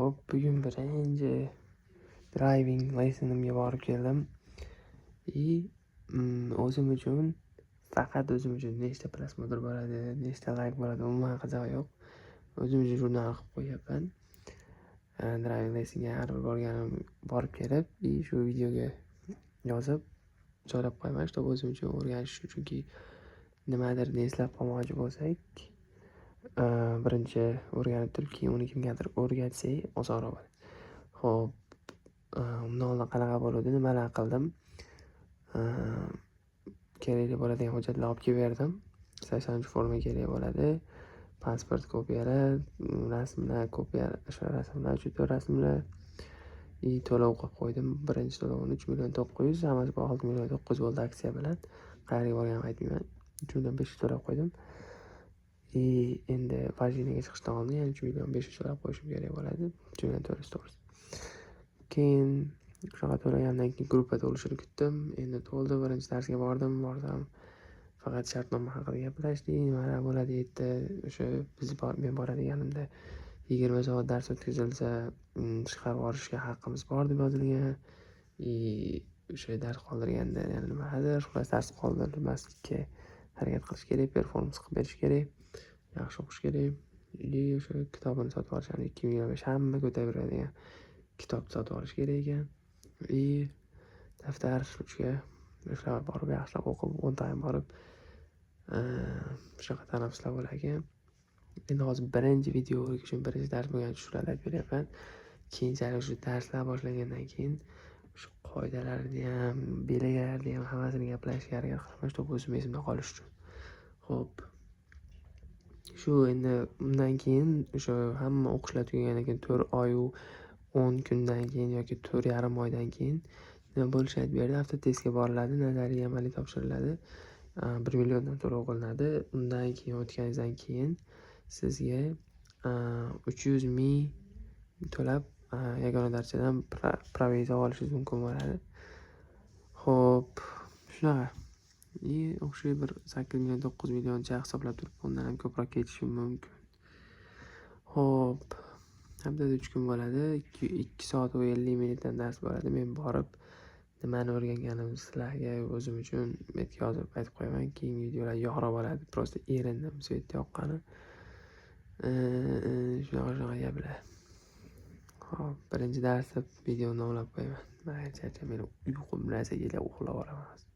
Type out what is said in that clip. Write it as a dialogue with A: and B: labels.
A: Hop, bugun birinchi driving lessonimga borib keldim. O'zim uchun nechta prosmotr bo'ladi, nechta like bo'ladi, umuman qizig'i yo'q. O'zim uchun jurnal qilib qo'yapman. Driving lessonga har bir borib kelib, shu videoga yozib joylab qo'yaman, чтобы o'zim uchun o'rganish uchun. Chunki nimadir eslab qolmoqchi bo'lsak, birinchi o'rganib turib, keyin uni kimgadir o'rgatsak osonroq bo'ladi. Xo'p, undan oldin qanaqa bo'ladi, nimalar qildim? Kerakli bo'ladigan hujjatlar olib kelib berdim. 80 forma kerak bo'ladi. Pasport kopiyalari, rasmlar, o'sha rasmlar, juda rasmlar. To'lov qilib qo'ydim. Birinchi to'lovini 3.900.000, hammasi 6.900.000 bo'ldi aksiya bilan. Qayerga borganimni aytmayman. 3.500.000 to'lab qo'ydim. Endi vajinaga chiqishdan oldin yana 3.500.000 to'lab qo'yishim kerak bo'ladi. 3.400.000. Keyin shunaqa to'lagandan keyin gruppa to'lishini kutdim. Endi to'ldi. Birinchi darsga borsam faqat shartnoma haqida gaplashdik. Nimalar bo'ladi yerda, o'sha men boradiganimda 20 soat dars o'tkazilsa, chiqarib yuborishga haqqimiz bor deb yozilgan. O'sha dars qoldirganda yana nimadir, xullas dars qoldirmaslikka harakat qilish kerak, performans qilib berish kerak, yaxshi o'qish kerak. O'sha kitobini sotib olishadi. 2025 hamma ko'taveradigan kitob sotib olish kerak ekan. Daftar ruchka shular borib yaxshilab o'qib, 10 ta borib shunaqa tanaffuslar bo'lar ekan. Endi hozir birinchi video uchun birinchi dars bo'lgan shularni aytib beryapman. Keyinchalik shu darslar boshlangandan keyin shu qoidalarni ham, belgilarni ham hammasini gaplashishga harakat qilaman, чтобы o'zim esimda qolishi uchun. Xo'p. Shu endi undan keyin o'sha hamma o'qishlar tugagandan keyin 4 oy 10 kundan keyin yoki 4,5 oydan keyin nima bo'lishini aytib berdi. Avtotestga boriladi, nazariy amaliy topshiriladi. 1 milliondan to'lov qilinadi. Undan keyin o'tganingizdan keyin sizga 300.000 to'lab yagona darchadan proviza olishingiz mumkin bo'ladi. Xo'p, shunaqa. O'xshay bir 8 million 9 millioncha hisoblab turibman. Undan ham ko'proq ketishi mumkin. Xo'p, haftada 3 kun bo'ladi. 2 soat va 50 minutdan dars bo'ladi. Men borib nimani o'rganganimni sizlarga o'zim uchun metga yozib aytib qo'yaman. Keyingi videolar yoqroq bo'ladi. Prosta erindim svetda yoqqani. Shunaqa gaplar. Hop, birinchi darsda videoni nomlab qo'yaman. Men uyqum narsa kelib uxlab olaman.